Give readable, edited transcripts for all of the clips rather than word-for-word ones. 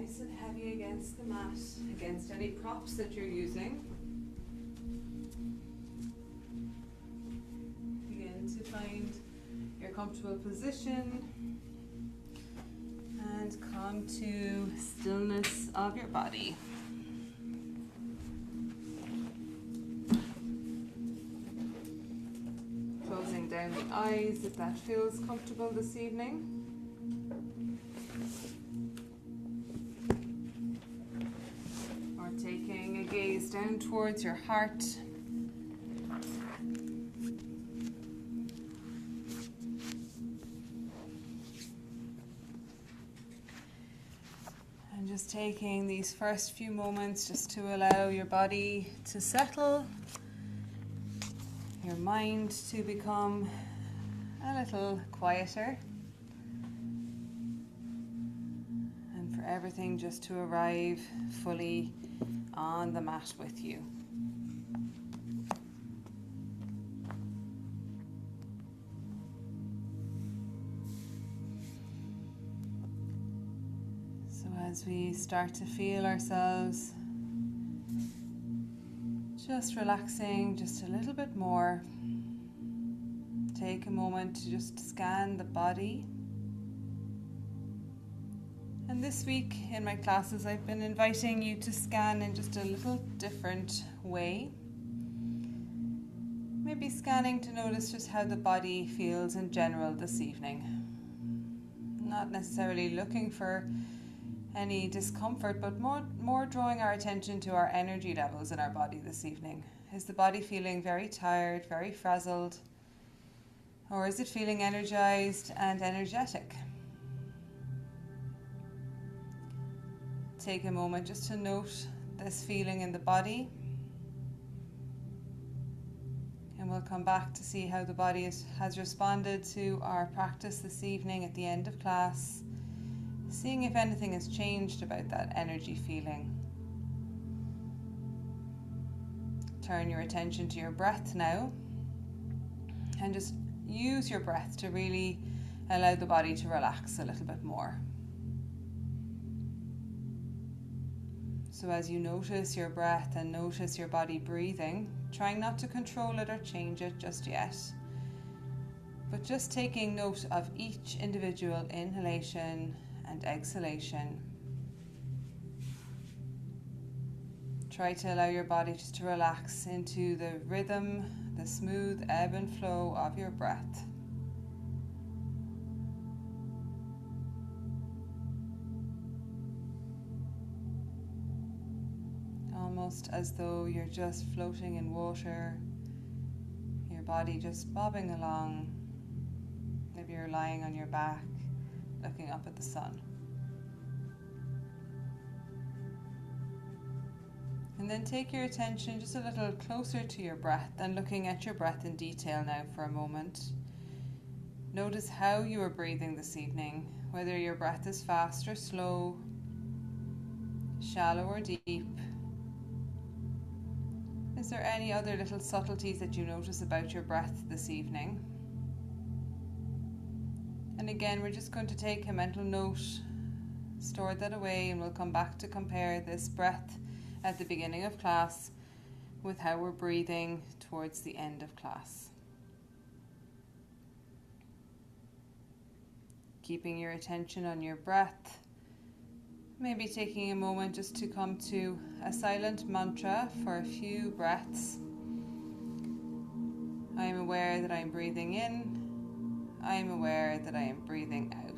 nice and heavy against the mat, against any props that you're using. Begin to find your comfortable position and come to stillness of your body. Closing down the eyes if that feels comfortable this evening. Or taking a gaze down towards your heart. And just taking these first few moments just to allow your body to settle, your mind to become a little quieter, and for everything just to arrive fully on the mat with you. So as we start to feel ourselves just relaxing just a little bit more, take a moment to just scan the body. And this week in my classes I've been inviting you to scan in just a little different way. Maybe scanning to notice just how the body feels in general this evening. Not necessarily looking for any discomfort, but more drawing our attention to our energy levels in our body this evening. Is the body feeling very tired, very frazzled? Or is it feeling energized and energetic? Take a moment just to note this feeling in the body. And we'll come back to see how the body has responded to our practice this evening at the end of class, seeing if anything has changed about that energy feeling. Turn your attention to your breath now, and just use your breath to really allow the body to relax a little bit more. So as you notice your breath and notice your body breathing, trying not to control it or change it just yet, but just taking note of each individual inhalation and exhalation. Try to allow your body just to relax into the rhythm, the smooth ebb and flow of your breath. Almost as though you're just floating in water, your body just bobbing along. Maybe you're lying on your back, looking up at the sun. And then take your attention just a little closer to your breath and looking at your breath in detail now for a moment. Notice how you are breathing this evening, whether your breath is fast or slow, shallow or deep. Is there any other little subtleties that you notice about your breath this evening? And again, we're just going to take a mental note, store that away, and we'll come back to compare this breath at the beginning of class with how we're breathing towards the end of class. Keeping your attention on your breath, maybe taking a moment just to come to a silent mantra for a few breaths. I am aware that I am breathing in. I am aware that I am breathing out.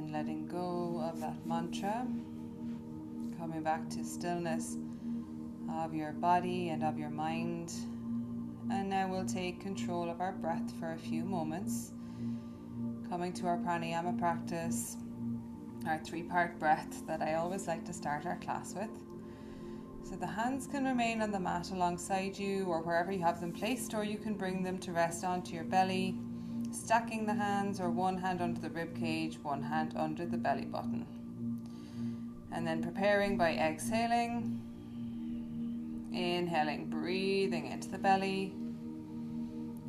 Letting go of that mantra, coming back to stillness of your body and of your mind. And now we'll take control of our breath for a few moments, coming to our pranayama practice, our 3-part breath that I always like to start our class with. So the hands can remain on the mat alongside you or wherever you have them placed, or you can bring them to rest onto your belly, stacking the hands, or one hand under the rib cage, one hand under the belly button. And then preparing by exhaling, inhaling, breathing into the belly.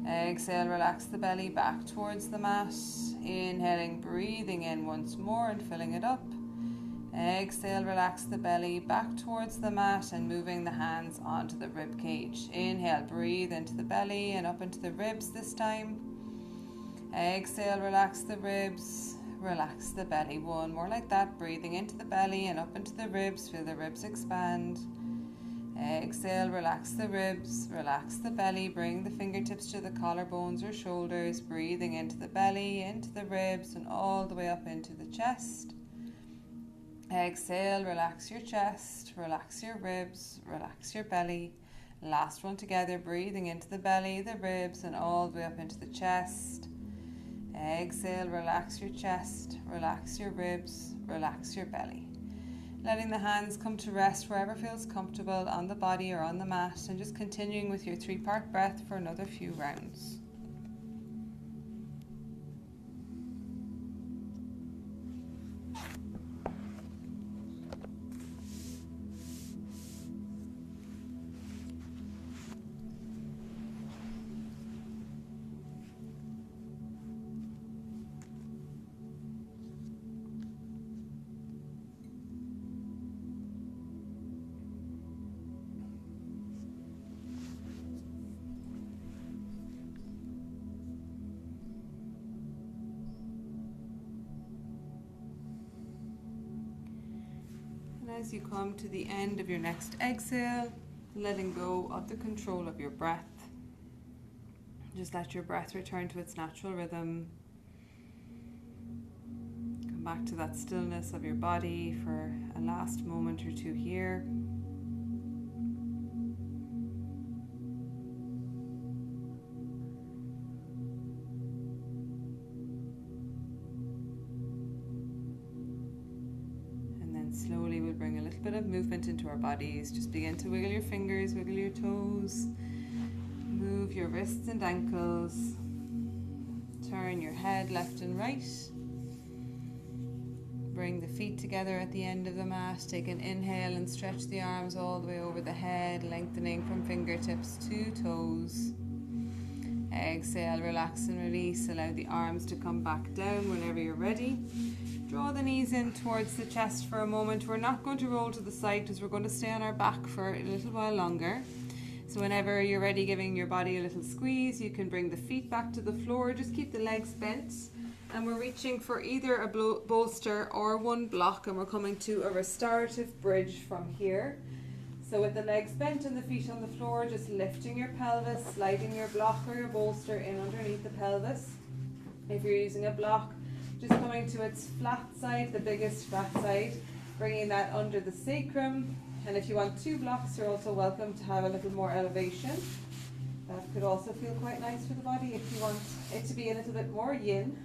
Exhale, relax the belly back towards the mat. Inhaling, breathing in once more and filling it up. Exhale, relax the belly back towards the mat and moving the hands onto the rib cage. Inhale, breathe into the belly and up into the ribs this time. Exhale, relax the ribs, relax the belly. One more like that, breathing into the belly and up into the ribs. Feel the ribs expand. Exhale, relax the ribs, relax the belly. Bring the fingertips to the collarbones or shoulders, breathing into the belly, into the ribs, and all the way up into the chest. Exhale, relax your chest, relax your ribs, relax your belly. Last one together, breathing into the belly, the ribs, and all the way up into the chest. Exhale, relax your chest, relax your ribs, relax your belly. Letting the hands come to rest wherever feels comfortable on the body or on the mat, and just continuing with your 3-part breath for another few rounds. As you come to the end of your next exhale, letting go of the control of your breath. Just let your breath return to its natural rhythm. Come back to that stillness of your body for a last moment or two here. Slowly we'll bring a little bit of movement into our bodies. Just begin to wiggle your fingers, wiggle your toes, move your wrists and ankles, turn your head left and right. Bring the feet together at the end of the mat. Take an inhale and stretch the arms all the way over the head, lengthening from fingertips to toes. Exhale, relax and release. Allow the arms to come back down whenever you're ready. Draw the knees in towards the chest for a moment. We're not going to roll to the side because we're going to stay on our back for a little while longer. So whenever you're ready, giving your body a little squeeze, you can bring the feet back to the floor. Just keep the legs bent. And we're reaching for either a bolster or one block, and we're coming to a restorative bridge from here. So with the legs bent and the feet on the floor, just lifting your pelvis, sliding your block or your bolster in underneath the pelvis. If you're using a block, just coming to its flat side, the biggest flat side, bringing that under the sacrum. And if you want 2 blocks, you're also welcome to have a little more elevation. That could also feel quite nice for the body if you want it to be a little bit more yin.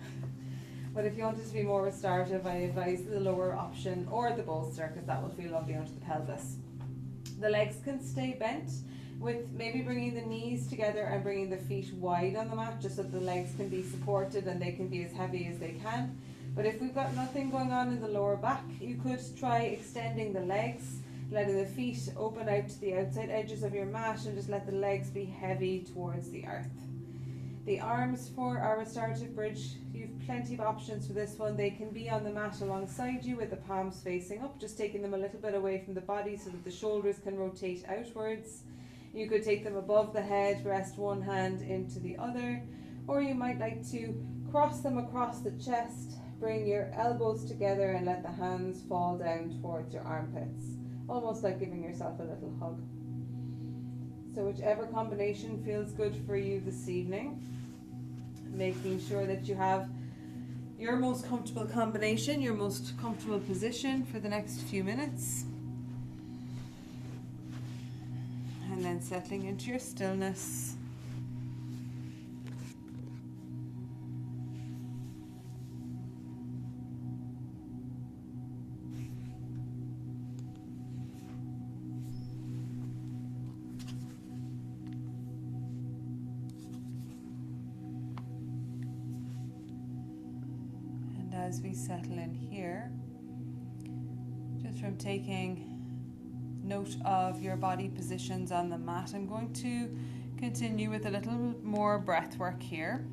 But if you want it to be more restorative, I advise the lower option or the bolster, because that will feel lovely under the pelvis. The legs can stay bent, with maybe bringing the knees together and bringing the feet wide on the mat, just so the legs can be supported and they can be as heavy as they can. But if we've got nothing going on in the lower back, you could try extending the legs, letting the feet open out to the outside edges of your mat, and just let the legs be heavy towards the earth. The arms for our restorative bridge, you've plenty of options for this one. They can be on the mat alongside you with the palms facing up, just taking them a little bit away from the body so that the shoulders can rotate outwards. You could take them above the head, rest one hand into the other, or you might like to cross them across the chest, bring your elbows together and let the hands fall down towards your armpits, almost like giving yourself a little hug. So whichever combination feels good for you this evening, making sure that you have your most comfortable combination, your most comfortable position for the next few minutes. And then settling into your stillness. as we settle in here, just from taking note of your body positions on the mat. I'm going to continue with a little more breath work here.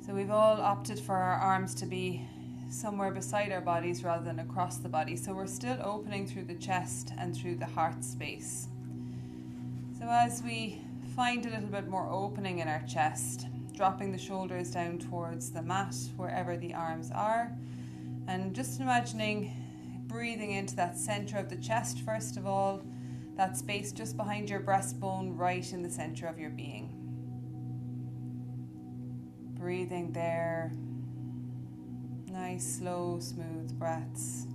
So we've all opted for our arms to be somewhere beside our bodies rather than across the body. So we're still opening through the chest and through the heart space. So as we find a little bit more opening in our chest, dropping the shoulders down towards the mat wherever the arms are, and just imagining breathing into that center of the chest first of all, that space just behind your breastbone, right in the center of your being. Breathing there, nice, slow, smooth breaths.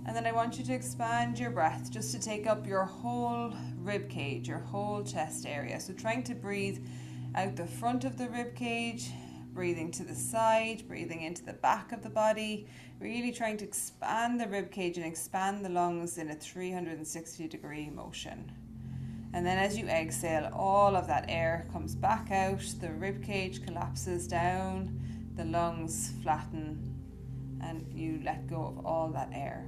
And then I want you to expand your breath just to take up your whole rib cage, your whole chest area. So trying to breathe out the front of the rib cage, breathing to the side, breathing into the back of the body, really trying to expand the rib cage and expand the lungs in a 360-degree motion. And then as you exhale, all of that air comes back out, the rib cage collapses down, the lungs flatten, and you let go of all that air.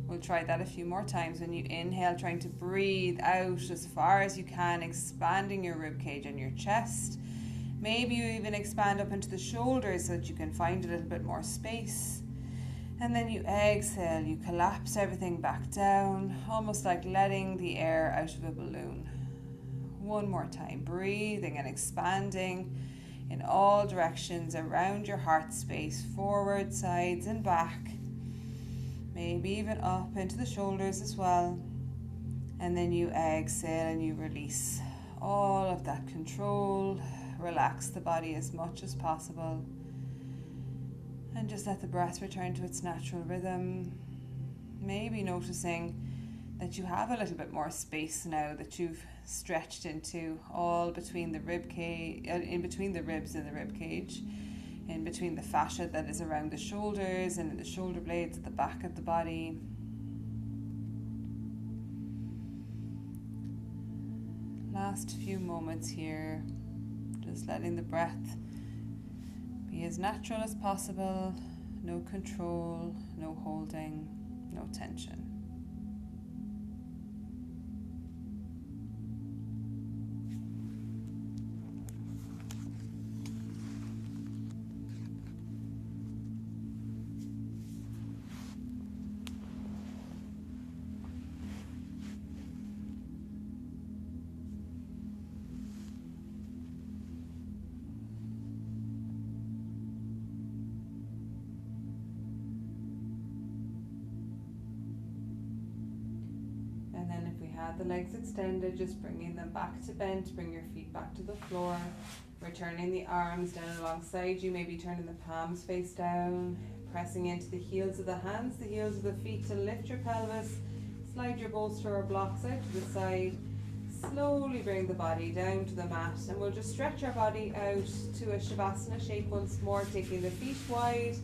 We'll try that a few more times. When you inhale, trying to breathe out as far as you can, expanding your rib cage and your chest. Maybe you even expand up into the shoulders so that you can find a little bit more space. And then you exhale, you collapse everything back down, almost like letting the air out of a balloon. One more time, breathing and expanding in all directions around your heart space, forward, sides and back. Maybe even up into the shoulders as well. And then you exhale and you release all of that control. Relax the body as much as possible. And just let the breath return to its natural rhythm. Maybe noticing that you have a little bit more space now that you've stretched into, all between the rib cage, in between the ribs and the rib cage, in between the fascia that is around the shoulders and in the shoulder blades at the back of the body. Last few moments here, just letting the breath be as natural as possible, no control, no holding, no tension. The legs extended, just bringing them back to bent, bring your feet back to the floor, returning the arms down alongside you, maybe turning the palms face down, pressing into the heels of the hands, the heels of the feet to lift your pelvis, slide your bolster or blocks out to the side, slowly bring the body down to the mat, and we'll just stretch our body out to a Shavasana shape once more, taking the feet wide,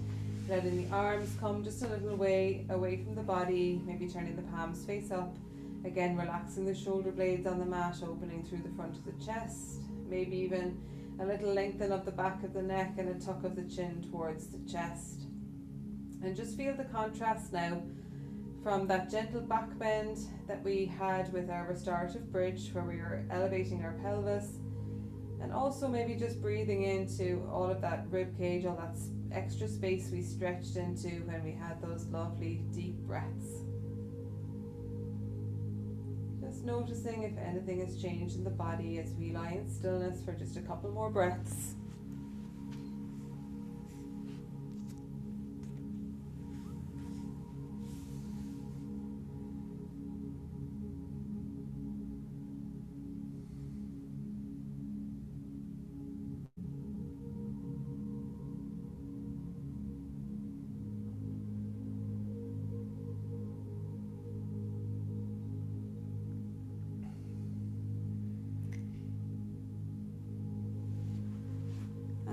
letting the arms come just a little way away from the body, maybe turning the palms face up. Again, relaxing the shoulder blades on the mat, opening through the front of the chest, maybe even a little lengthen of the back of the neck and a tuck of the chin towards the chest. And just feel the contrast now from that gentle back bend that we had with our restorative bridge, where we were elevating our pelvis, and also maybe just breathing into all of that rib cage, all that extra space we stretched into when we had those lovely deep breaths. Just noticing if anything has changed in the body as we lie in stillness for just a couple more breaths.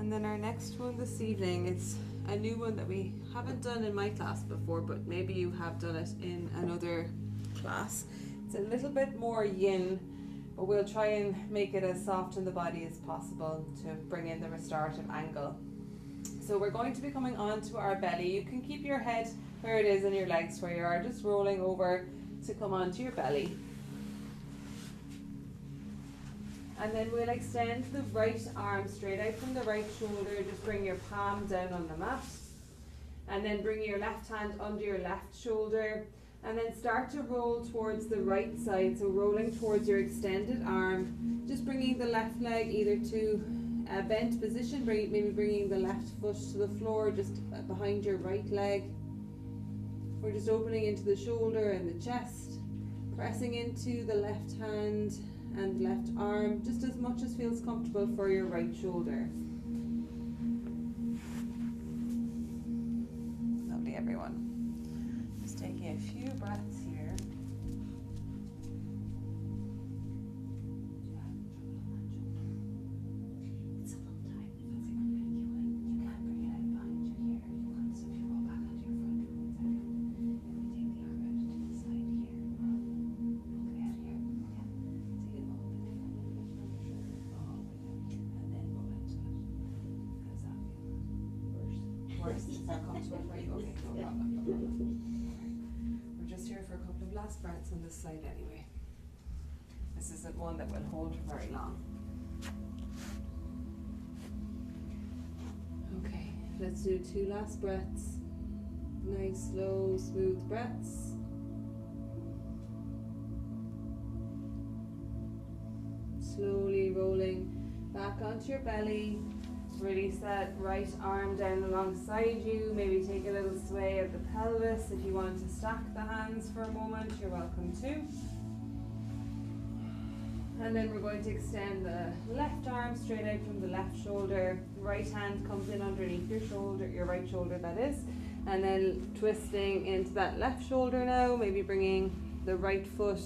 And then our next one this evening, it's a new one that we haven't done in my class before, but maybe you have done it in another class. It's a little bit more yin but we'll try and make it as soft in the body as possible to bring in the restorative angle. So we're going to be coming onto our belly. You can keep your head where it is and your legs where you are, just rolling over to come onto your belly. And then we'll extend the right arm straight out from the right shoulder. Just bring your palm down on the mat. And then bring your left hand under your left shoulder. And then start to roll towards the right side. So rolling towards your extended arm. Just bringing the left leg either to a bent position. Maybe bringing the left foot to the floor just behind your right leg. We're just opening into the shoulder and the chest. Pressing into the left hand and left arm, just as much as feels comfortable for your right shoulder. Lovely, everyone. Just taking a few breaths here. It's a long time. You can't bring it out behind you here. You want, so if you roll back onto your front for 1 second, if we take the arm out to the side here, pull the head here. Is that comfortable for you? Okay, no problem. We're just here for a couple of last breaths on this side anyway. This isn't one that will hold for very long. Okay, let's do 2 last breaths. Nice, slow, smooth breaths. Slowly rolling back onto your belly. Release that right arm down alongside you. Maybe take a little sway of the pelvis. If you want to stack the hands for a moment, you're welcome to. And then we're going to extend the left arm straight out from the left shoulder. Right hand comes in underneath your shoulder, your right shoulder that is. And then twisting into that left shoulder now. Maybe bringing the right foot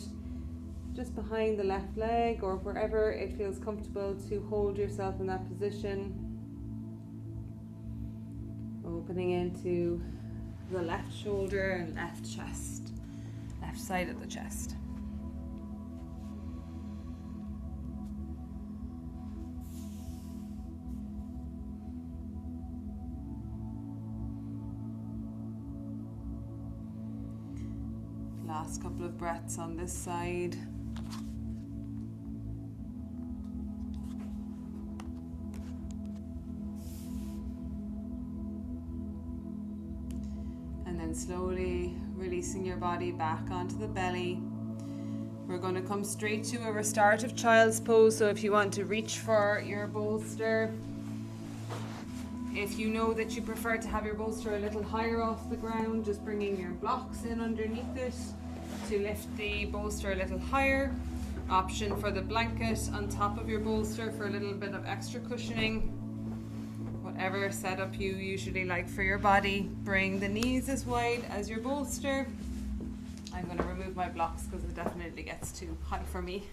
just behind the left leg or wherever it feels comfortable to hold yourself in that position. Opening into the left shoulder and left chest, left side of the chest. Last couple of breaths on this side. And then slowly releasing your body back onto the belly. We're going to come straight to a restorative child's pose. So if you want to reach for your bolster, if you know that you prefer to have your bolster a little higher off the ground, just bringing your blocks in underneath it to lift the bolster a little higher. Option for the blanket on top of your bolster for a little bit of extra cushioning. Whatever setup you usually like for your body. Bring the knees as wide as your bolster. I'm going to remove my blocks because it definitely gets too high for me.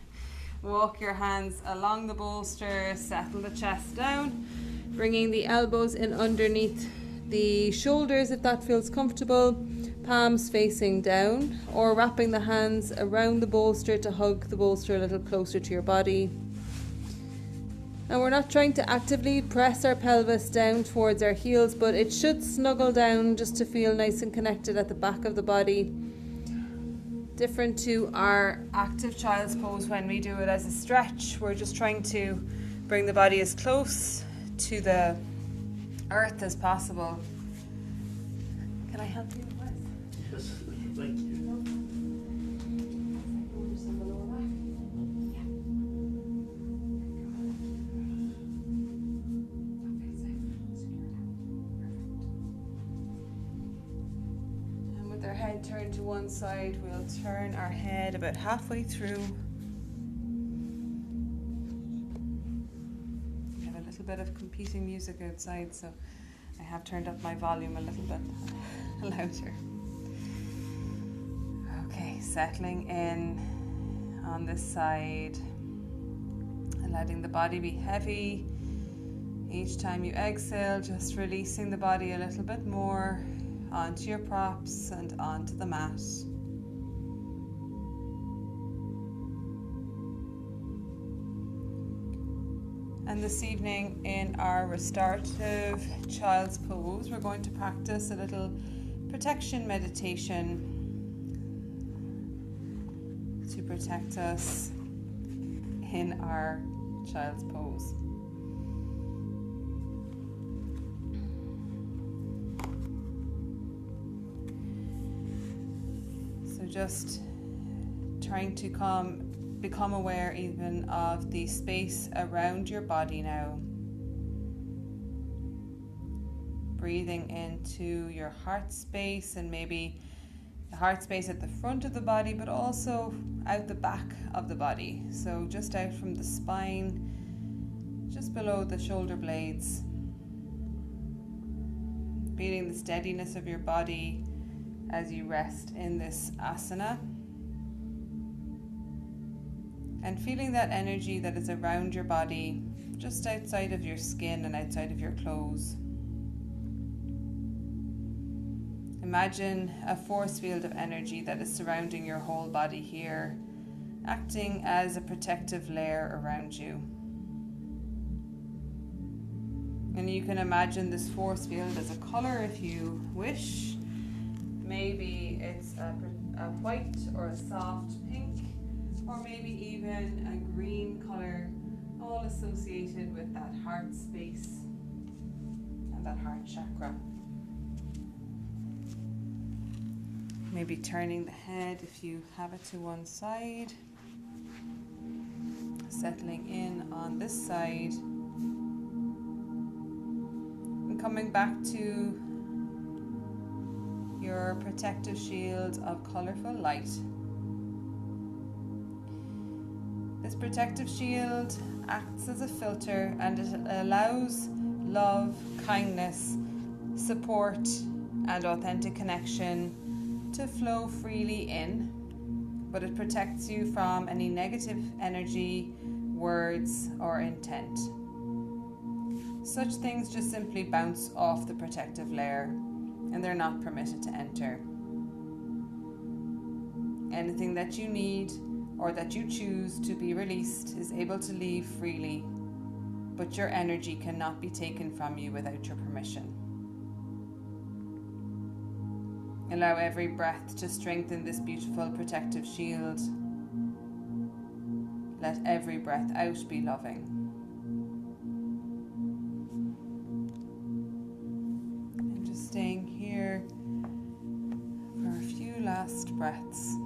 Walk your hands along the bolster, settle the chest down, bringing the elbows in underneath the shoulders if that feels comfortable, palms facing down, or wrapping the hands around the bolster to hug the bolster a little closer to your body. And we're not trying to actively press our pelvis down towards our heels, but it should snuggle down just to feel nice and connected at the back of the body. Different to our active child's pose when we do it as a stretch. We're just trying to bring the body as close to the earth as possible. Can I help you with? Yes, thank you. Head turned to one side, we'll turn our head about halfway through. We have a little bit of competing music outside, so I have turned up my volume a little bit louder. Okay, settling in on this side and letting the body be heavy. Each time you exhale, just releasing the body a little bit more onto your props and onto the mat. And this evening in our restorative child's pose, we're going to practice a little protection meditation to protect us in our child's pose. So just trying to become aware even of the space around your body now. Breathing into your heart space, and maybe the heart space at the front of the body, but also out the back of the body. So just out from the spine, just below the shoulder blades. Feeling the steadiness of your body as you rest in this asana. And feeling that energy that is around your body, just outside of your skin and outside of your clothes. Imagine a force field of energy that is surrounding your whole body here, acting as a protective layer around you. And you can imagine this force field as a color if you wish. Maybe it's a white or a soft pink, or maybe even a green color, all associated with that heart space and that heart chakra. Maybe turning the head if you have it to one side, settling in on this side, and coming back to your protective shield of colorful light. This protective shield acts as a filter, and it allows love, kindness, support, and authentic connection to flow freely in, but it protects you from any negative energy, words, or intent. Such things just simply bounce off the protective layer, and they're not permitted to enter. Anything that you need or that you choose to be released is able to leave freely, but your energy cannot be taken from you without your permission. Allow every breath to strengthen this beautiful protective shield. Let every breath out be loving. And just staying here for a few last breaths.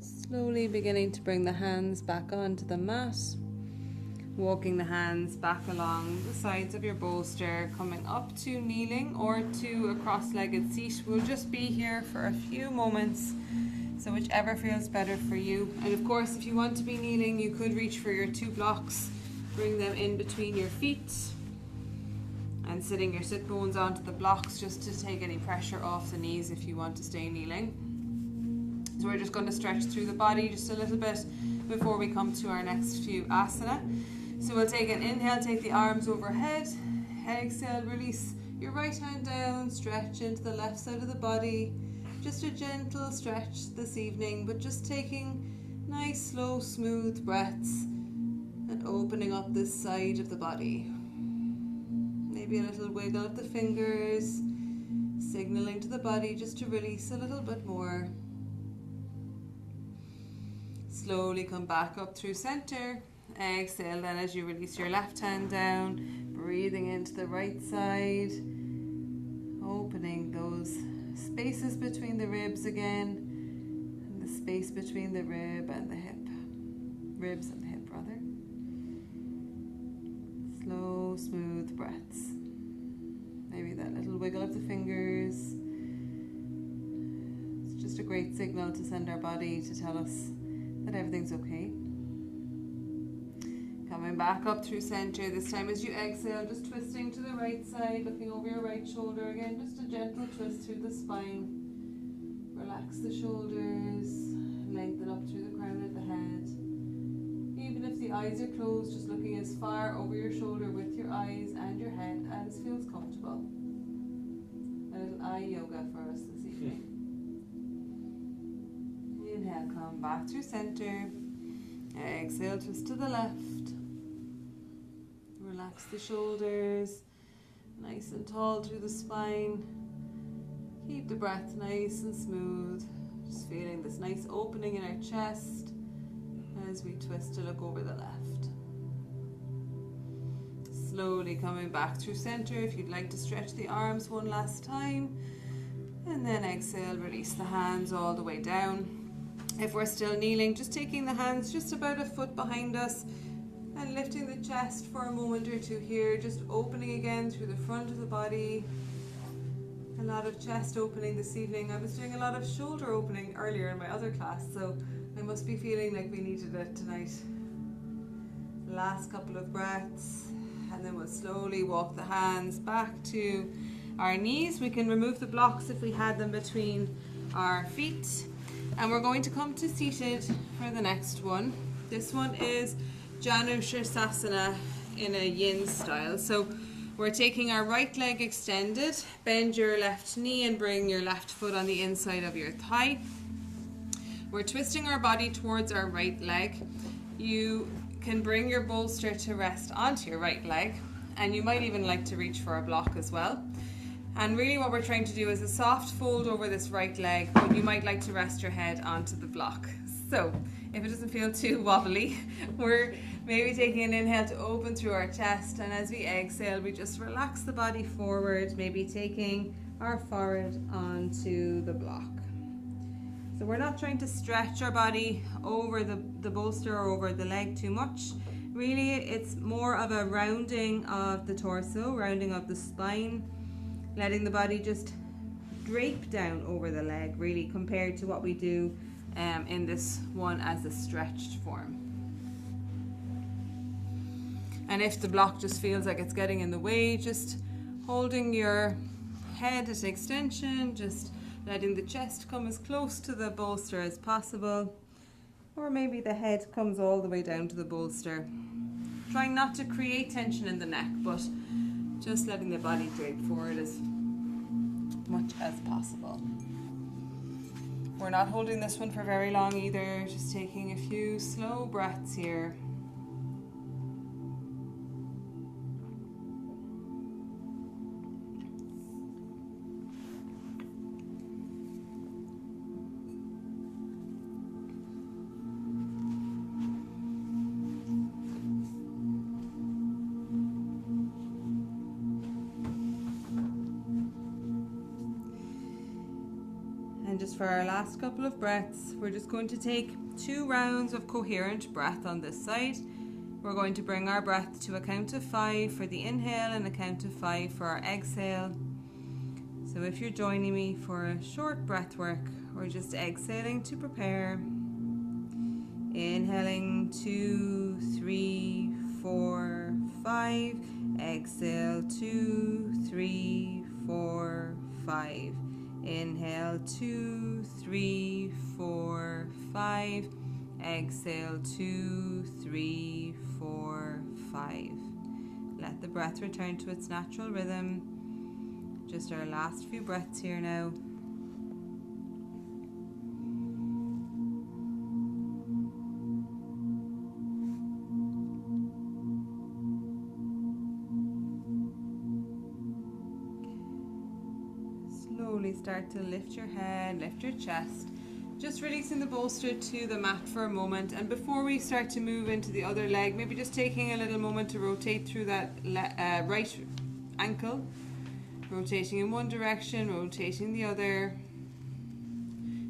Slowly beginning to bring the hands back onto the mat, walking the hands back along the sides of your bolster, coming up to kneeling or to a cross-legged seat. We'll just be here for a few moments, so whichever feels better for you. And of course, if you want to be kneeling, you could reach for your 2 blocks, bring them in between your feet, and sitting your sit bones onto the blocks just to take any pressure off the knees if you want to stay kneeling. So we're just going to stretch through the body just a little bit before we come to our next few asana. So we'll take an inhale, take the arms overhead. Exhale, release your right hand down, stretch into the left side of the body. Just a gentle stretch this evening, but just taking nice, slow, smooth breaths and opening up this side of the body. Maybe a little wiggle of the fingers, signaling to the body just to release a little bit more. Slowly come back up through center. Exhale then as you release your left hand down, breathing into the right side, opening those spaces between the ribs again, and the space between the rib and the hip. Ribs and the hip, rather. Slow, smooth breaths. Maybe that little wiggle of the fingers. It's just a great signal to send our body to tell us that everything's okay. Coming back up through center. This time as you exhale, just twisting to the right side, looking over your right shoulder again. Just a gentle twist through the spine. Relax the shoulders. Lengthen up through the crown of the head. Even if the eyes are closed, just looking as far over your shoulder with your eyes and your head as feels comfortable. A little eye yoga for us this evening. Inhale, come back through center. Exhale, twist to the left. Relax the shoulders, nice and tall through the spine. Keep the breath nice and smooth. Just feeling this nice opening in our chest as we twist to look over the left. Slowly coming back through center. If you'd like to stretch the arms one last time. And then exhale, release the hands all the way down. If we're still kneeling, just taking the hands just about a foot behind us and lifting the chest for a moment or two here, just opening again through the front of the body. A lot of chest opening this evening. I was doing a lot of shoulder opening earlier in my other class, so I must be feeling like we needed it tonight. Last couple of breaths, and then we'll slowly walk the hands back to our knees. We can remove the blocks if we had them between our feet. And we're going to come to seated for the next one. This one is Janushirasana in a yin style. So we're taking our right leg extended. Bend your left knee and bring your left foot on the inside of your thigh. We're twisting our body towards our right leg. You can bring your bolster to rest onto your right leg, and you might even like to reach for a block as well. And really what we're trying to do is a soft fold over this right leg, but you might like to rest your head onto the block. So if it doesn't feel too wobbly, we're maybe taking an inhale to open through our chest, and as we exhale, we just relax the body forward, maybe taking our forehead onto the block. So we're not trying to stretch our body over the bolster or over the leg too much. Really, it's more of a rounding of the torso, rounding of the spine, letting the body just drape down over the leg, really, compared to what we do in this one as a stretched form. And if the block just feels like it's getting in the way, just holding your head at extension, just letting the chest come as close to the bolster as possible, or maybe the head comes all the way down to the bolster. Trying not to create tension in the neck, but just letting the body drape forward as much as possible. We're not holding this one for very long either, just taking a few slow breaths here. And just for our last couple of breaths, we're just going to take 2 rounds of coherent breath on this side. We're going to bring our breath to a count of 5 for the inhale and a count of 5 for our exhale. So if you're joining me for a short breath work, we're just exhaling to prepare. Inhaling 2, 3, 4, 5. Exhale 2, 3, 4, 5. Inhale 2, 3, 4, 5. Exhale 2, 3, 4, 5. Let the breath return to its natural rhythm. Just our last few breaths here now. Slowly start to lift your head, lift your chest. Just releasing the bolster to the mat for a moment, and before we start to move into the other leg, maybe just taking a little moment to rotate through that right ankle. Rotating in one direction, rotating the other.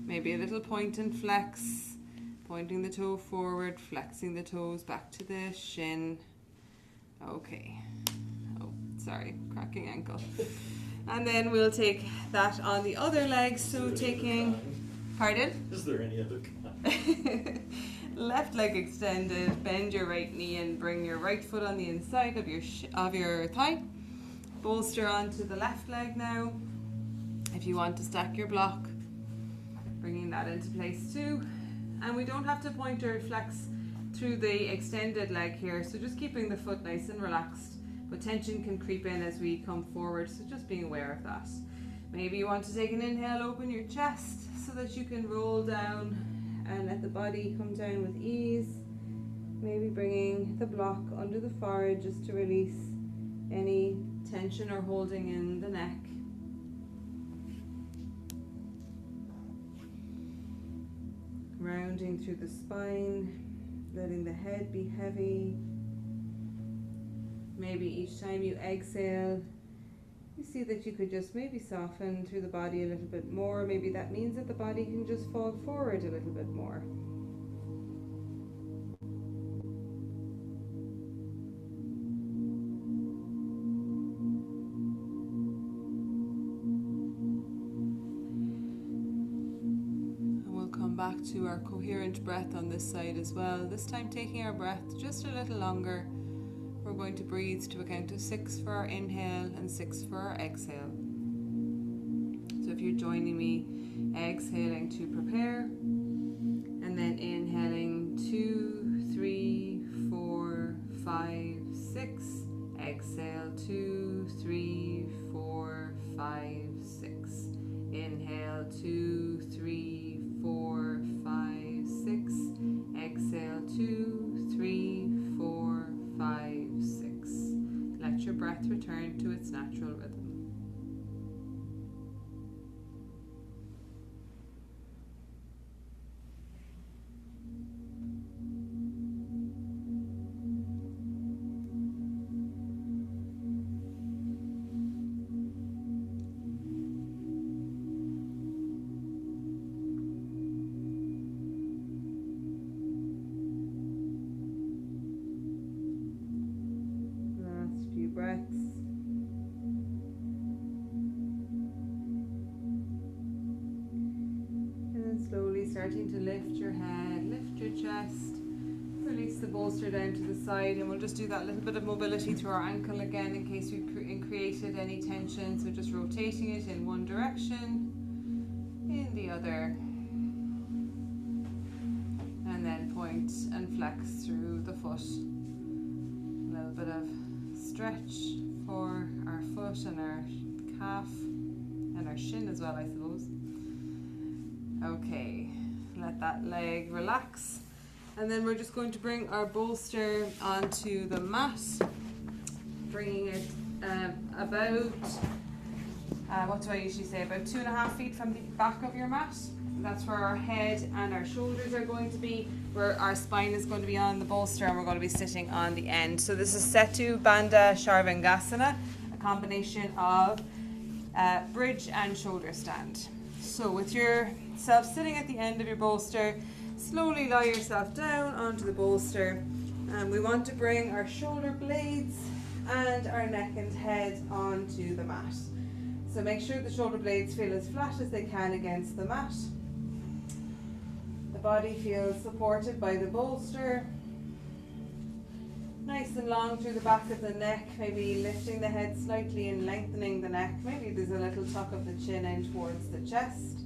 Maybe a little point and flex, pointing the toe forward, flexing the toes back to the shin. Okay. Oh, sorry, cracking ankle. And then we'll take that on the other leg. So taking, pardon? Is there any other kind? Left leg extended, bend your right knee and bring your right foot on the inside of your thigh. Bolster onto the left leg now. If you want to stack your block, bringing that into place too. And we don't have to point or flex through the extended leg here, so just keeping the foot nice and relaxed, but tension can creep in as we come forward, so just being aware of that. Maybe you want to take an inhale, open your chest so that you can roll down and let the body come down with ease. Maybe bringing the block under the forehead just to release any tension or holding in the neck. Rounding through the spine, letting the head be heavy. Maybe each time you exhale, you see that you could just maybe soften through the body a little bit more. Maybe that means that the body can just fall forward a little bit more. Back to our coherent breath on this side as well. This time taking our breath just a little longer. We're going to breathe to a count of 6 for our inhale and 6 for our exhale. So if you're joining me, exhaling to prepare, and then inhaling 2, 3, 4, 5, 6. Exhale 2, 3, 4, 5, 6. Inhale 2, 3, 4, 5, 6. Exhale 2, 3, 4, 5, 6. Let your breath return to its natural rhythm. Breaths. And then slowly starting to lift your head, lift your chest, release the bolster down to the side, and we'll just do that little bit of mobility through our ankle again in case we've created any tension. So just rotating it in one direction, in the other, and then point and flex through the foot. A little bit of stretch for our foot and our calf and our shin as well, I suppose. Okay, let that leg relax, and then we're just going to bring our bolster onto the mat, bringing it about what do I usually say, about 2.5 feet from the back of your mat. That's where our head and our shoulders are going to be, where our spine is going to be on the bolster, and we're going to be sitting on the end. So this is Setu Bandha Sharvangasana, a combination of bridge and shoulder stand. So with yourself sitting at the end of your bolster, slowly lie yourself down onto the bolster, and we want to bring our shoulder blades and our neck and head onto the mat. So make sure the shoulder blades feel as flat as they can against the mat. Body feels supported by the bolster, nice and long through the back of the neck, maybe lifting the head slightly and lengthening the neck. Maybe there's a little tuck of the chin in towards the chest.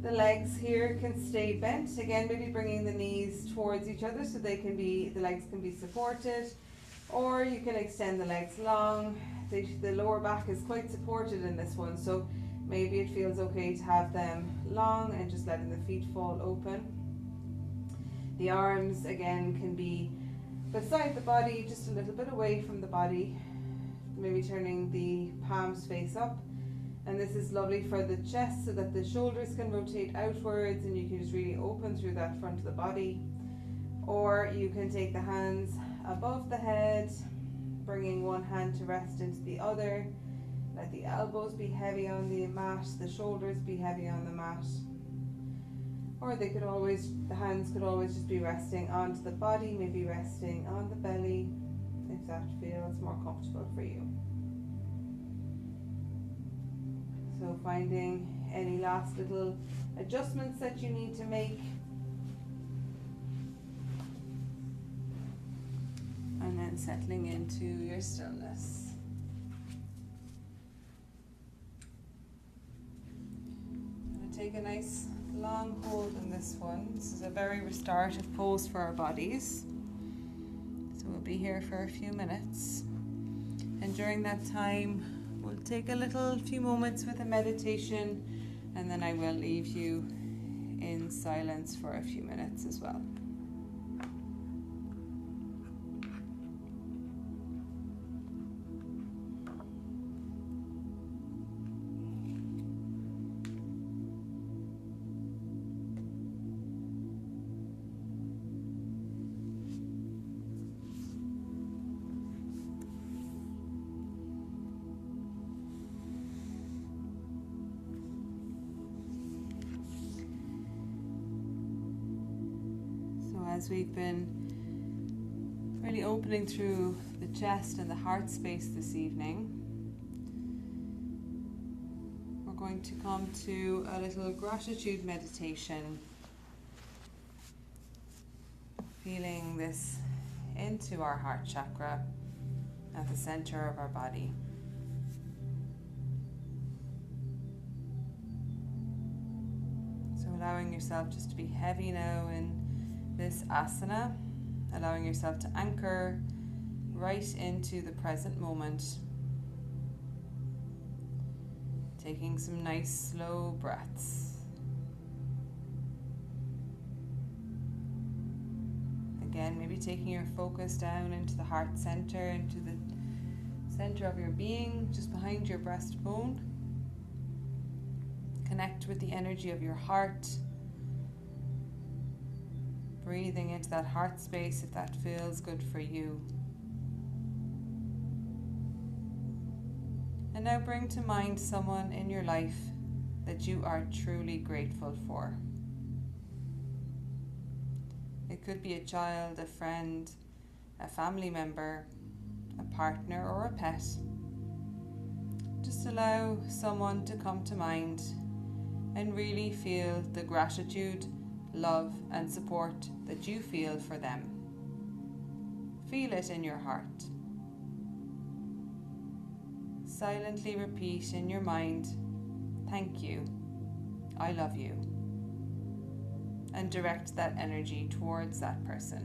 The legs here can stay bent, again maybe bringing the knees towards each other so the legs can be supported, or you can extend the legs long. The lower back is quite supported in this one, so maybe it feels okay to have them long and just letting the feet fall open. The arms again can be beside the body, just a little bit away from the body, maybe turning the palms face up. And this is lovely for the chest so that the shoulders can rotate outwards and you can just really open through that front of the body. Or you can take the hands above the head, bringing one hand to rest into the other, Let the elbows be heavy on the mat, the shoulders be heavy on the mat. Or the hands could always just be resting onto the body, maybe resting on the belly, if that feels more comfortable for you. So finding any last little adjustments that you need to make. And then settling into your stillness. Take a nice long hold in this one. This is a very restorative pose for our bodies. So we'll be here for a few minutes. And during that time, we'll take a few moments with a meditation, and then I will leave you in silence for a few minutes as well. As we've been really opening through the chest and the heart space this evening, we're going to come to a little gratitude meditation, feeling this into our heart chakra at the center of our body. So allowing yourself just to be heavy now in this asana, allowing yourself to anchor right into the present moment, taking some nice slow breaths. Again, maybe taking your focus down into the heart center, into the center of your being, just behind your breastbone. Connect with the energy of your heart. Breathing into that heart space if that feels good for you. And now bring to mind someone in your life that you are truly grateful for. It could be a child, a friend, a family member, a partner, or a pet. Just allow someone to come to mind and really feel the gratitude, love and support that you feel for them. Feel it in your heart. Silently repeat in your mind, "Thank you, I love you," and direct that energy towards that person.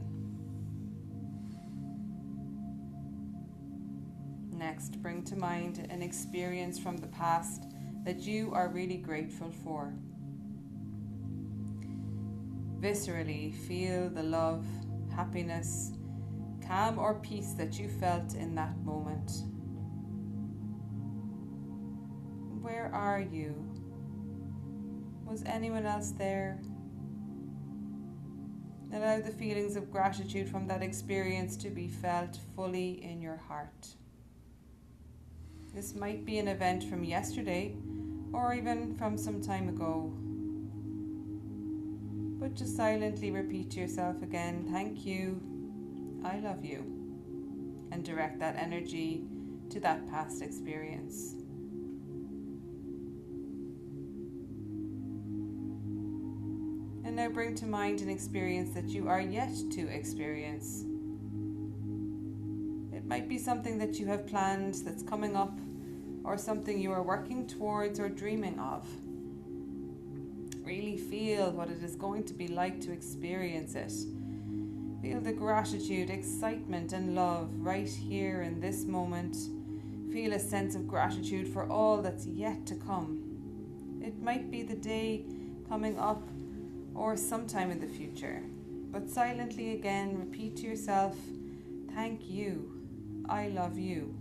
Next, bring to mind an experience from the past that you are really grateful for. Viscerally feel the love, happiness, calm or peace that you felt in that moment. Where are you? Was anyone else there? Allow the feelings of gratitude from that experience to be felt fully in your heart. This might be an event from yesterday or even from some time ago. But just silently repeat to yourself again, "Thank you, I love you," and direct that energy to that past experience. And now bring to mind an experience that you are yet to experience. It might be something that you have planned that's coming up, or something you are working towards or dreaming of. Really feel what it is going to be like to experience it. Feel the gratitude, excitement and love right here in this moment. Feel a sense of gratitude for all that's yet to come. It might be the day coming up or sometime in the future. But silently again repeat to yourself, "Thank you, I love you,"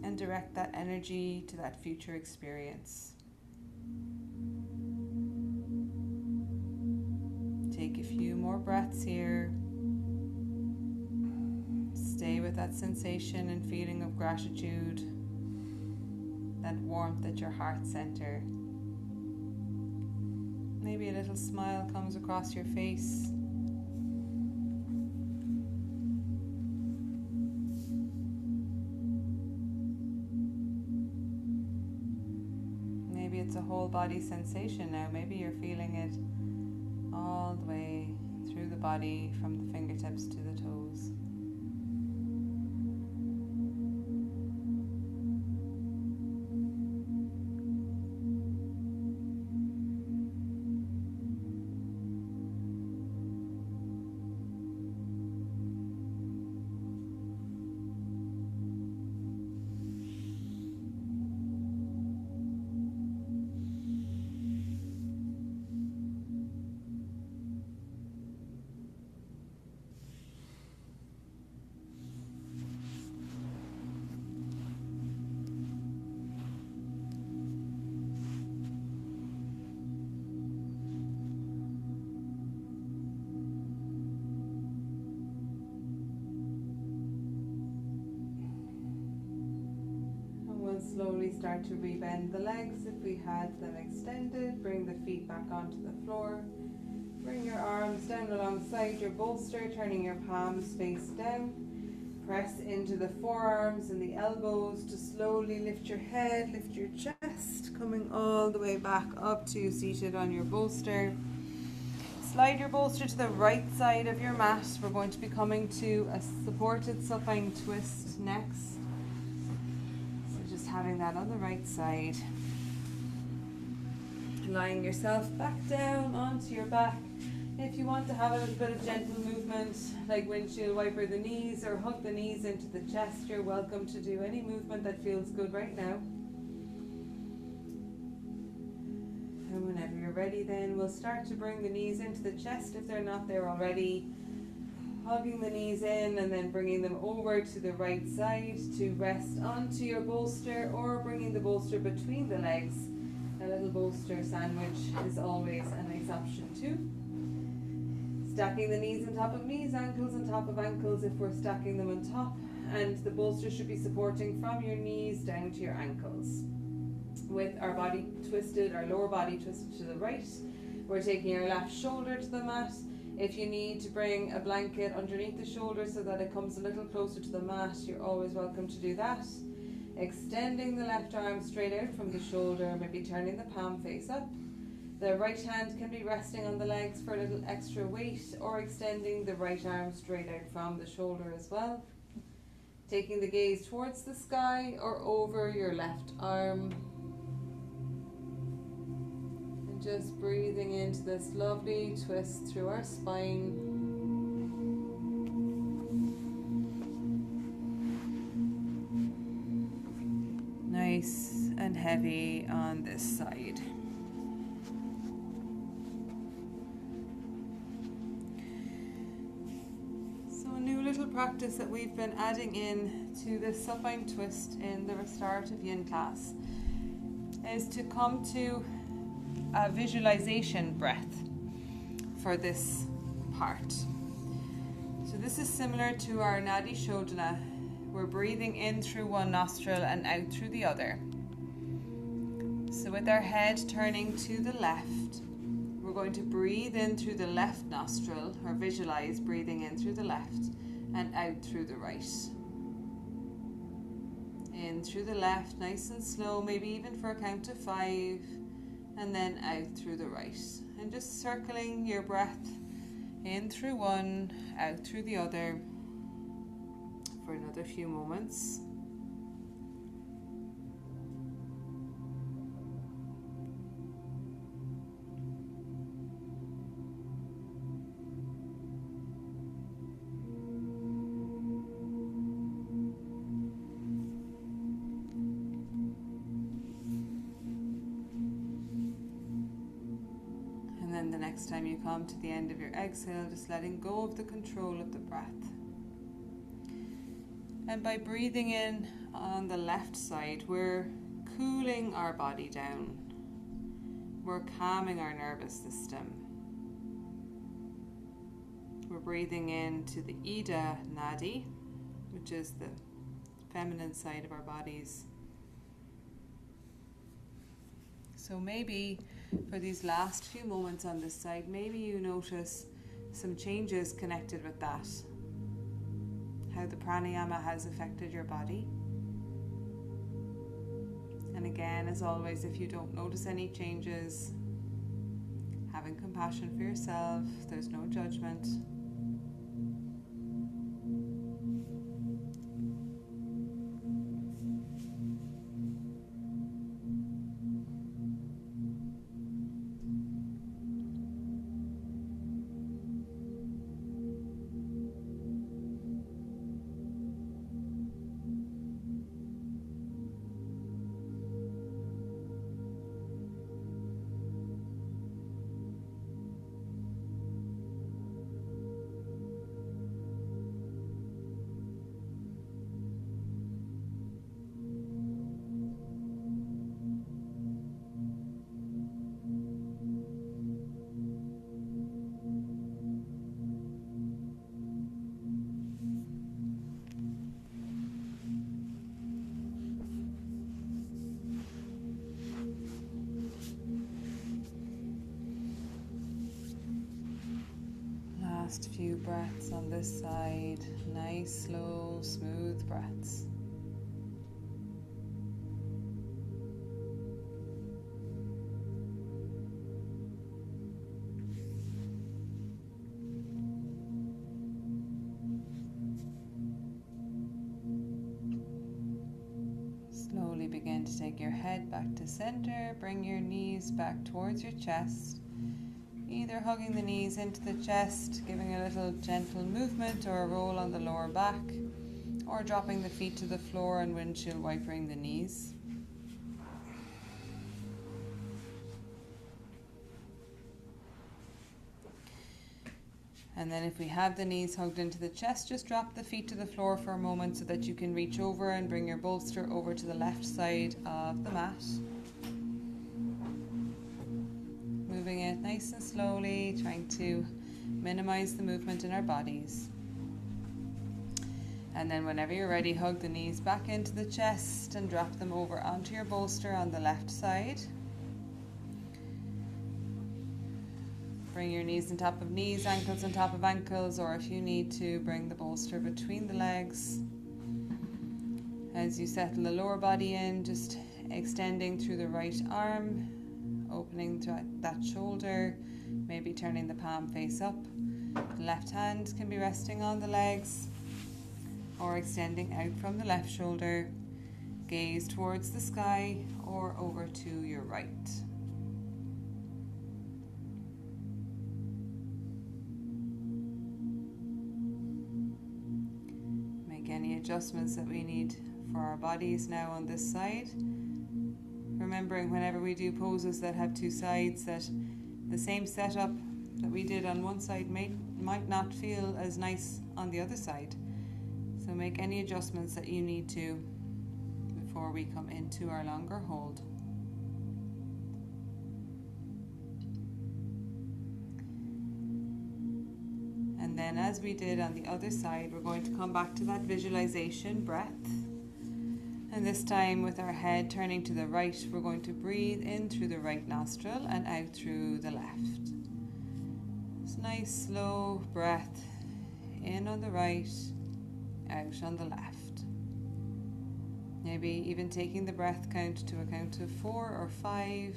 and direct that energy to that future experience. Take a few more breaths here. Stay with that sensation and feeling of gratitude, that that warmth at your heart center. Maybe a little smile comes across your face. Maybe it's a whole body sensation now. Maybe you're feeling it all the way through the body, from the fingertips to the toes. Slowly start to rebend the legs if we had them extended. Bring the feet back onto the floor. Bring your arms down alongside your bolster, turning your palms face down. Press into the forearms and the elbows to slowly lift your head, lift your chest, coming all the way back up to seated on your bolster. Slide your bolster to the right side of your mat. We're going to be coming to a supported supine twist next. Having that on the right side. Lying yourself back down onto your back. If you want to have a little bit of gentle movement, like windshield wiper the knees or hug the knees into the chest, you're welcome to do any movement that feels good right now. And whenever you're ready, then we'll start to bring the knees into the chest if they're not there already. Hugging the knees in and then bringing them over to the right side to rest onto your bolster, or bringing the bolster between the legs. A little bolster sandwich is always a nice option too. Stacking the knees on top of knees, ankles on top of ankles if we're stacking them on top, and the bolster should be supporting from your knees down to your ankles. With our body twisted, our lower body twisted to the right, we're taking our left shoulder to the mat. If you need to bring a blanket underneath the shoulder so that it comes a little closer to the mat, you're always welcome to do that. Extending the left arm straight out from the shoulder, maybe turning the palm face up. The right hand can be resting on the legs for a little extra weight, or extending the right arm straight out from the shoulder as well. Taking the gaze towards the sky or over your left arm. Just breathing into this lovely twist through our spine. Nice and heavy on this side. So a new little practice that we've been adding in to this supine twist in the Restorative Yin class is to come to a visualization breath for this part. So this is similar to our Nadi Shodhana. We're breathing in through one nostril and out through the other. So with our head turning to the left, we're going to breathe in through the left nostril, or visualize breathing in through the left and out through the right. In through the left, nice and slow, maybe even for a count of 5. And then out through the right, and just circling your breath in through one, out through the other for another few moments. The next time you come to the end of your exhale, just letting go of the control of the breath. And by breathing in on the left side, we're cooling our body down. We're calming our nervous system. We're breathing into the Ida Nadi, which is the feminine side of our bodies. So maybe for these last few moments on this side, maybe you notice some changes connected with that. How the pranayama has affected your body. And again, as always, if you don't notice any changes, having compassion for yourself, there's no judgment. Last few breaths on this side. Nice, slow, smooth breaths. Slowly begin to take your head back to center. Bring your knees back towards your chest. Either hugging the knees into the chest, giving a little gentle movement or a roll on the lower back, or dropping the feet to the floor and windshield wipering the knees. And then if we have the knees hugged into the chest, just drop the feet to the floor for a moment so that you can reach over and bring your bolster over to the left side of the mat. Moving it nice and slowly, trying to minimize the movement in our bodies. And then whenever you're ready, hug the knees back into the chest and drop them over onto your bolster on the left side. Bring your knees on top of knees, ankles on top of ankles, or if you need to, bring the bolster between the legs. As you settle the lower body in, just extending through the right arm, opening to that shoulder, maybe turning the palm face up. The left hand can be resting on the legs or extending out from the left shoulder. Gaze towards the sky or over to your right. Make any adjustments that we need for our bodies now on this side. Remembering whenever we do poses that have two sides, that the same setup that we did on one side might not feel as nice on the other side. So make any adjustments that you need to before we come into our longer hold. And then as we did on the other side, we're going to come back to that visualization breath. And this time with our head turning to the right, we're going to breathe in through the right nostril and out through the left. It's a nice slow breath in on the right, out on the left. Maybe even taking the breath count to a count of 4 or 5.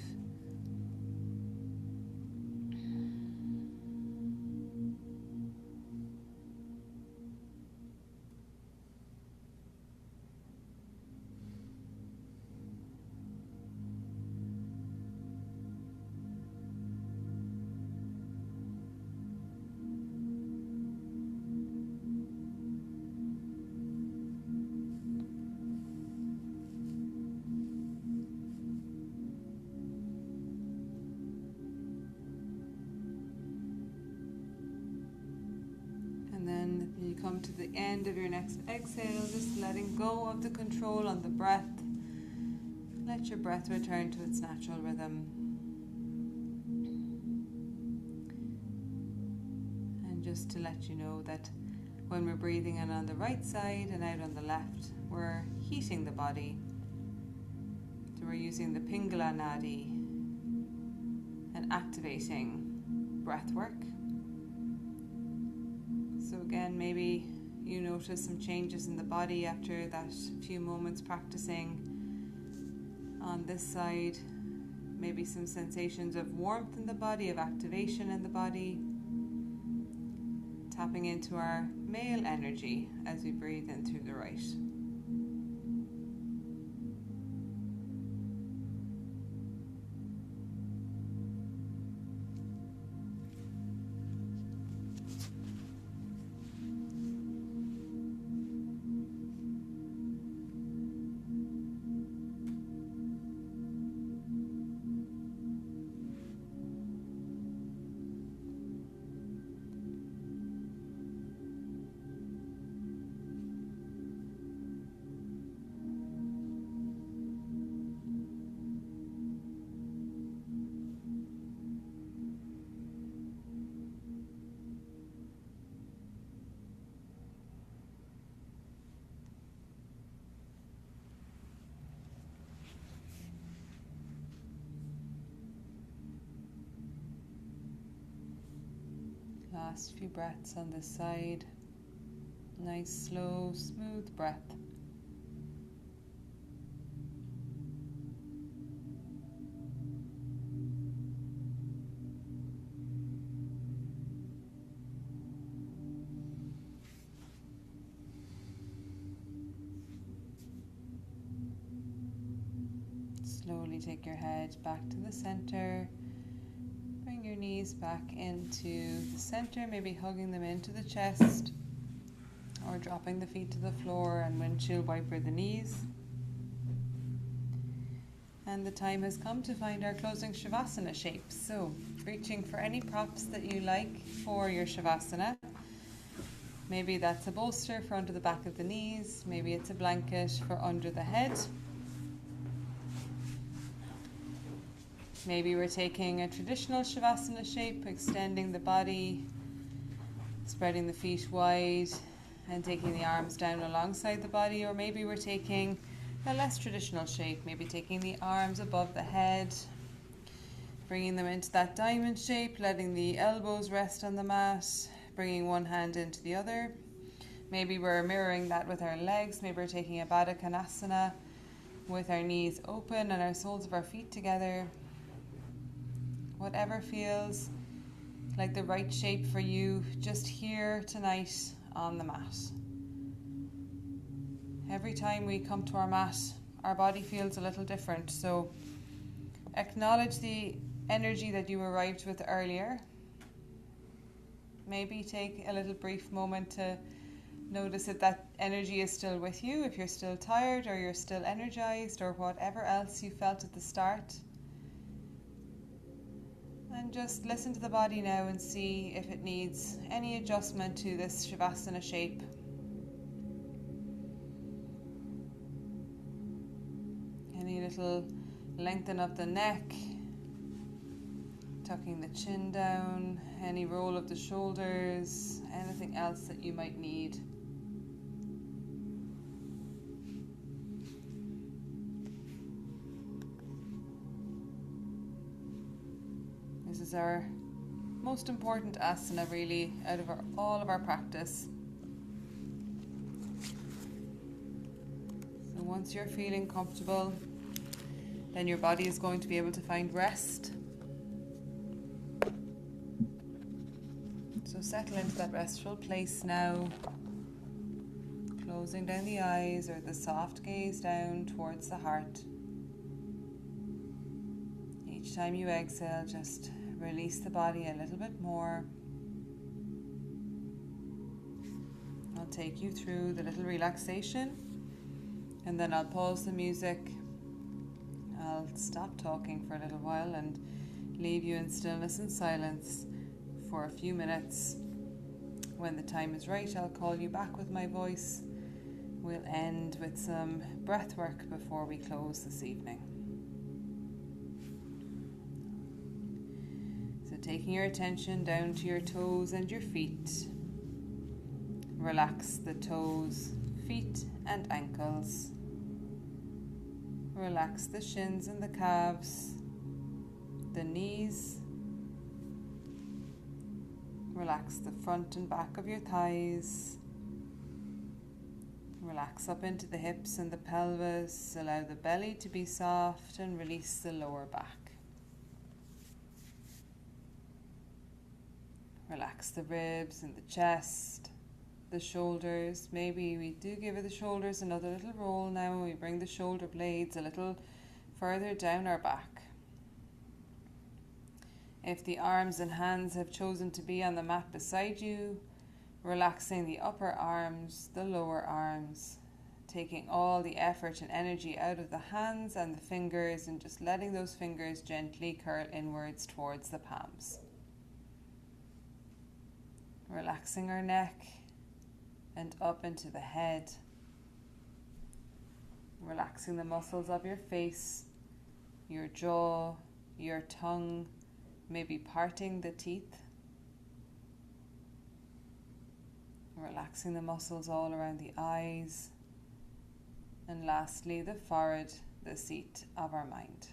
You come to the end of your next exhale, just letting go of the control on the breath. Let your breath return to its natural rhythm. And just to let you know that when we're breathing in on the right side and out on the left, we're heating the body. So we're using the Pingala Nadi and activating breath work. So again, maybe you notice some changes in the body after that few moments practicing on this side. Maybe some sensations of warmth in the body, of activation in the body. Tapping into our male energy as we breathe in through the right. Last few breaths on this side. Nice, slow, smooth breath. Slowly take your head back to the center. Bring your knees back into the center, maybe hugging them into the chest or dropping the feet to the floor and windshield wiper the knees. And the time has come to find our closing Shavasana shape. So, reaching for any props that you like for your Shavasana. Maybe that's a bolster for under the back of the knees. Maybe it's a blanket for under the head. Maybe we're taking a traditional Shavasana shape, extending the body, spreading the feet wide and taking the arms down alongside the body. Or maybe we're taking a less traditional shape, maybe taking the arms above the head, bringing them into that diamond shape, letting the elbows rest on the mat, bringing one hand into the other. Maybe we're mirroring that with our legs. Maybe we're taking a Baddha Konasana with our knees open and our soles of our feet together. Whatever feels like the right shape for you, just here tonight on the mat. Every time we come to our mat, our body feels a little different. So acknowledge the energy that you arrived with earlier. Maybe take a little brief moment to notice that that energy is still with you, if you're still tired or you're still energized or whatever else you felt at the start. And just listen to the body now and see if it needs any adjustment to this Shavasana shape. Any little lengthen of the neck, tucking the chin down, any roll of the shoulders, anything else that you might need. This is our most important asana really out of all of our practice. So once you're feeling comfortable, then your body is going to be able to find rest. So settle into that restful place now, closing down the eyes or the soft gaze down towards the heart. Each time you exhale, just release the body a little bit more. I'll take you through the little relaxation and then I'll pause the music. I'll stop talking for a little while and leave you in stillness and silence for a few minutes. When the time is right, I'll call you back with my voice. We'll end with some breath work before we close this evening. So taking your attention down to your toes and your feet. Relax the toes, feet and ankles. Relax the shins and the calves, the knees Relax the front and back of your thighs. Relax up into the hips and the pelvis. Allow the belly to be soft and release the lower back. Relax the ribs and the chest, the shoulders. Maybe we do give the shoulders another little roll now. We bring the shoulder blades a little further down our back. If the arms and hands have chosen to be on the mat beside you, relaxing the upper arms, the lower arms, taking all the effort and energy out of the hands and the fingers and just letting those fingers gently curl inwards towards the palms. Relaxing our neck and up into the head. Relaxing the muscles of your face, your jaw, your tongue, maybe parting the teeth. Relaxing the muscles all around the eyes. And lastly, the forehead, the seat of our mind.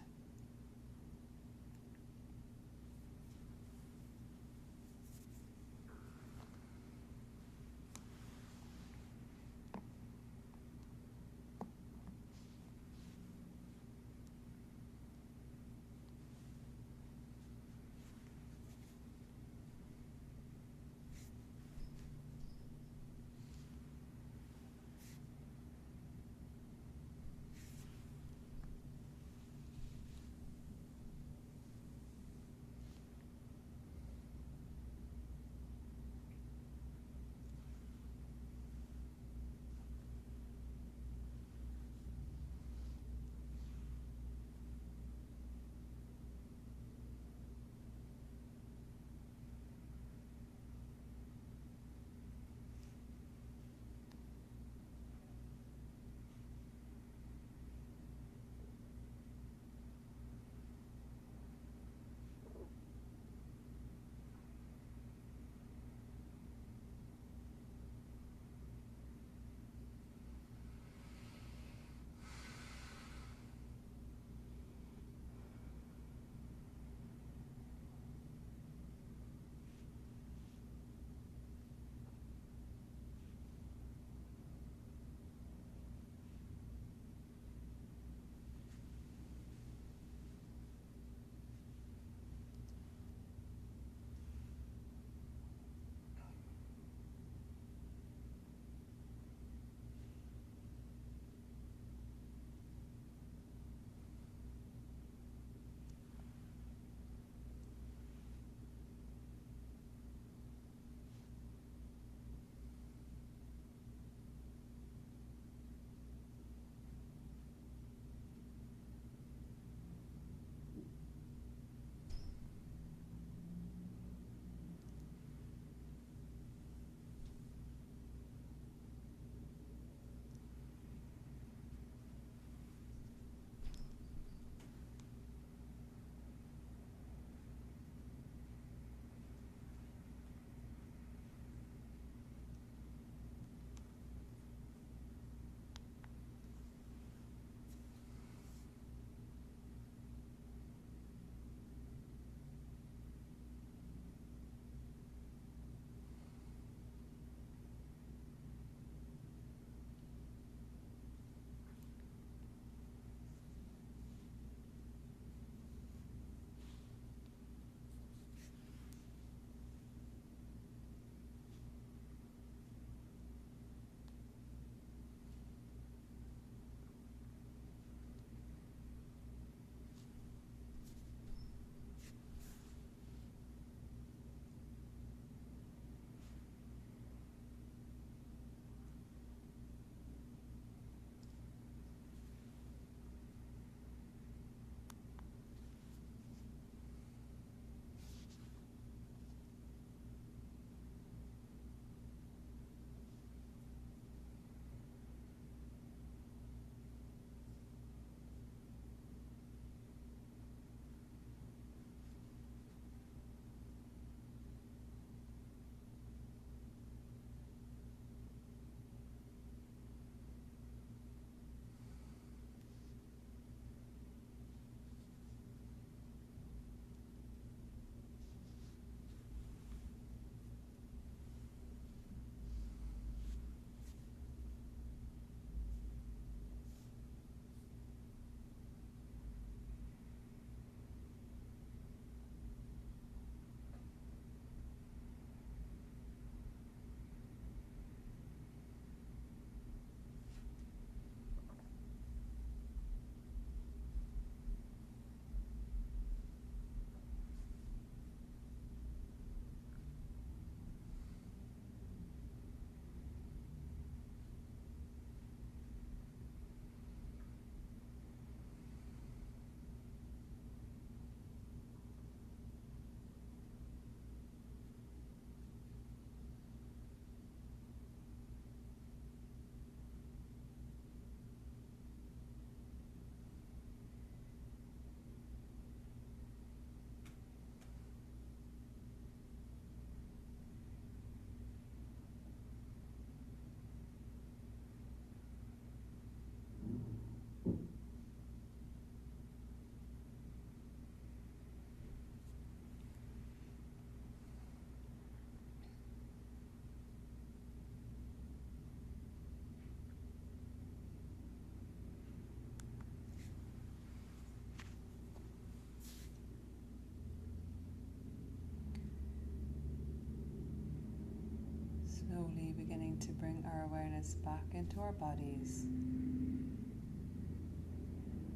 Slowly beginning to bring our awareness back into our bodies.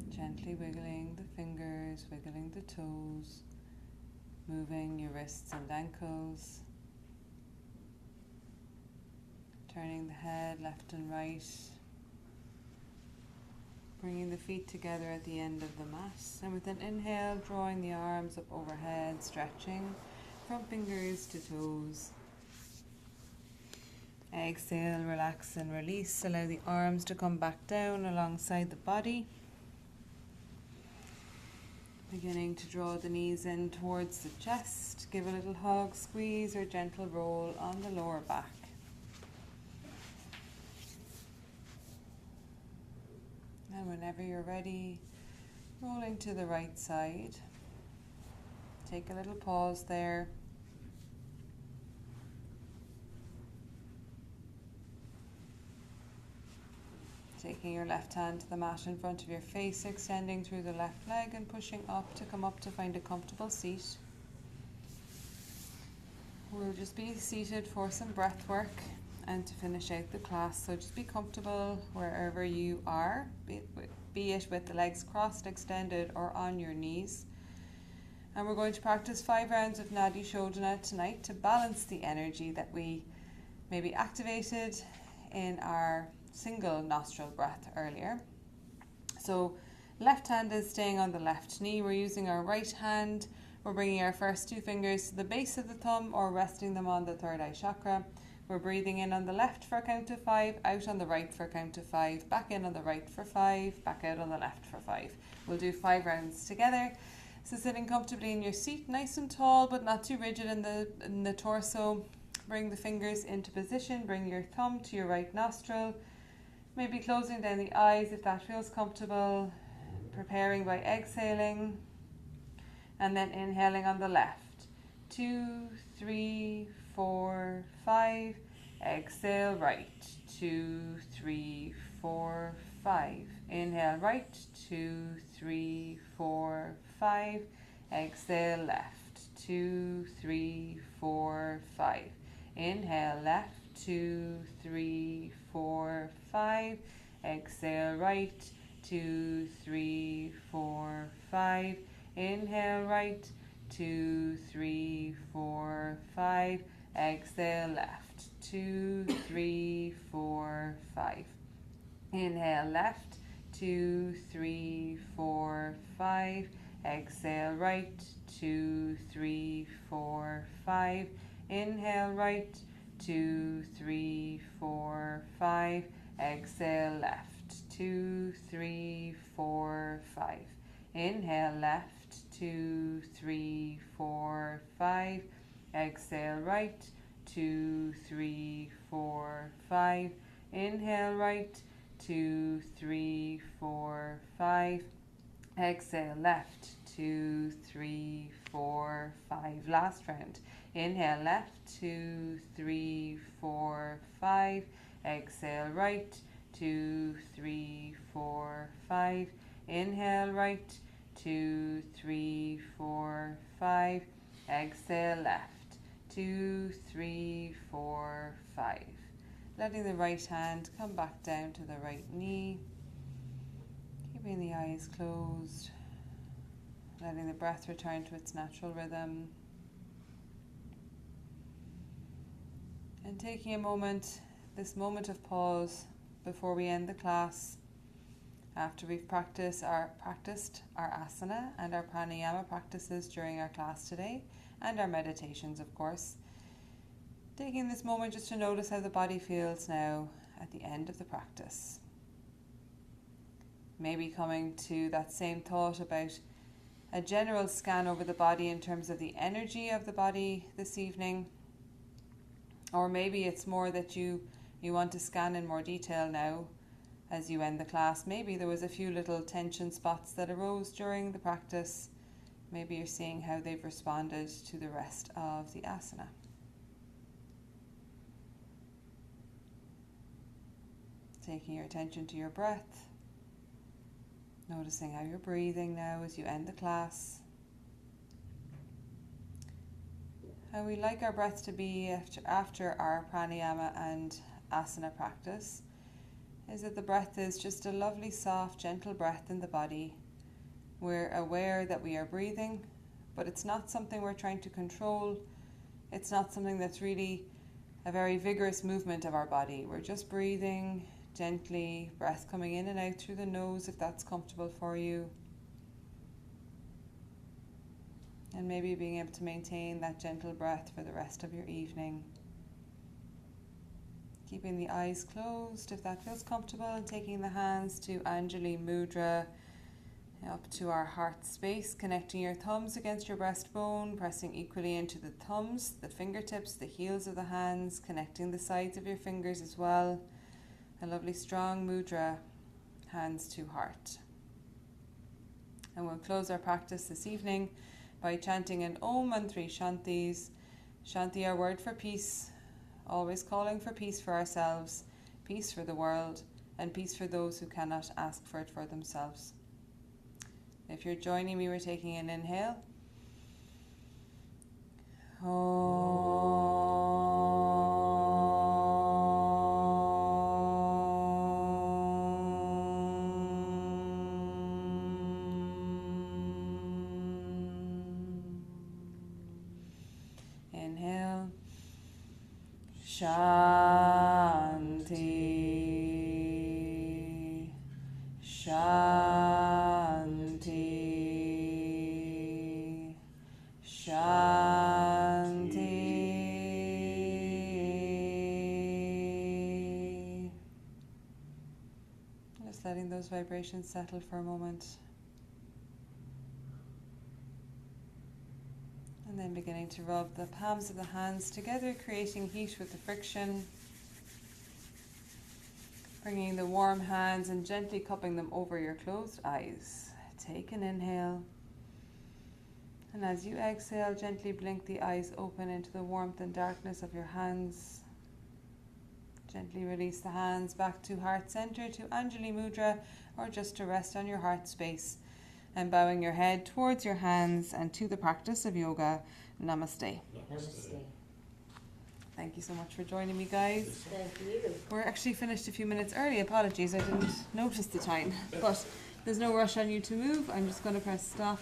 Gently wiggling the fingers, wiggling the toes, moving your wrists and ankles, turning the head left and right, bringing the feet together at the end of the mat, and with an inhale, drawing the arms up overhead, stretching from fingers to toes. Exhale, relax and release. Allow the arms to come back down alongside the body. Beginning to draw the knees in towards the chest. Give a little hug, squeeze or gentle roll on the lower back. And whenever you're ready, rolling to the right side. Take a little pause there. Taking your left hand to the mat in front of your face, extending through the left leg and pushing up to come up to find a comfortable seat. We'll just be seated for some breath work and to finish out the class. So just be comfortable wherever you are, be it with the legs crossed, extended or on your knees. And we're going to practice 5 rounds of Nadi Shodhana tonight to balance the energy that we maybe activated in our single nostril breath earlier. So left hand is staying on the left knee. We're using our right hand. We're bringing our first 2 fingers to the base of the thumb or resting them on the third eye chakra. We're breathing in on the left for a count of 5, out on the right for a count of 5, back in on the right for 5, back out on the left for 5. We'll do 5 rounds together. So sitting comfortably in your seat, nice and tall but not too rigid in the torso. Bring the fingers into position. Bring your thumb to your right nostril. Maybe closing down the eyes if that feels comfortable. Preparing by exhaling. And then inhaling on the left. 2, 3, 4, 5. Exhale right. 2, 3, 4, 5. Inhale right. 2, 3, 4, 5. Exhale left. 2, 3, 4, 5. Inhale left. 2, 3, 4, 5. Exhale right. 2, 3, 4, 5. Inhale right. 2, 3, 4, 5. Exhale left. 2, 3, 4, 5. Inhale left. 2, 3, 4, 5. Exhale right. 2, 3, 4, 5. Inhale right. 2, 3, 4, 5. Exhale left. 2, 3, 4, 5. Inhale left. 2, 3, 4, 5. Exhale right. 2, 3, 4, 5. Inhale right. 2, 3, 4, 5. Exhale left. 2, 3, 4, 5. Last round. Inhale left. 2, 3, 4, 5. Exhale right. 2, 3, 4, 5. Inhale right. 2, 3, 4, 5. Exhale left. 2, 3, 4, 5. Letting the right hand come back down to the right knee. Keeping the eyes closed. Letting the breath return to its natural rhythm. And taking a moment, this moment of pause before we end the class, after we've practiced our asana and our pranayama practices during our class today, and our meditations, of course. Taking this moment just to notice how the body feels now at the end of the practice. Maybe coming to that same thought about a general scan over the body in terms of the energy of the body this evening. Or maybe it's more that you want to scan in more detail now as you end the class. Maybe there was a few little tension spots that arose during the practice. Maybe you're seeing how they've responded to the rest of the asana. Taking your attention to your breath. Noticing how you're breathing now as you end the class. how we like our breath to be after our pranayama and asana practice is that the breath is just a lovely, soft, gentle breath in the body. We're aware that we are breathing, but it's not something we're trying to control. It's not something that's really a very vigorous movement of our body. We're just breathing gently, breath coming in and out through the nose if that's comfortable for you. And maybe being able to maintain that gentle breath for the rest of your evening. Keeping the eyes closed if that feels comfortable, and taking the hands to Anjali Mudra up to our heart space, connecting your thumbs against your breastbone, pressing equally into the thumbs, the fingertips, the heels of the hands, connecting the sides of your fingers as well. A lovely strong mudra, hands to heart. And we'll close our practice this evening by chanting an Om and 3 Shantis. Shanti, our word for peace, always calling for peace for ourselves, peace for the world, and peace for those who cannot ask for it for themselves. If you're joining me, we're taking an inhale. Inhale. Shanti. Shanti. Shanti. Just letting those vibrations settle for a moment. And then beginning to rub the palms of the hands together, creating heat with the friction. Bringing the warm hands and gently cupping them over your closed eyes. Take an inhale. And as you exhale, gently blink the eyes open into the warmth and darkness of your hands. Gently release the hands back to heart center, to Anjali Mudra, or just to rest on your heart space. And bowing your head towards your hands and to the practice of yoga. Namaste. Namaste. Thank you so much for joining me, guys. Thank you. We're actually finished a few minutes early. Apologies, I didn't notice the time. But there's no rush on you to move. I'm just going to press stop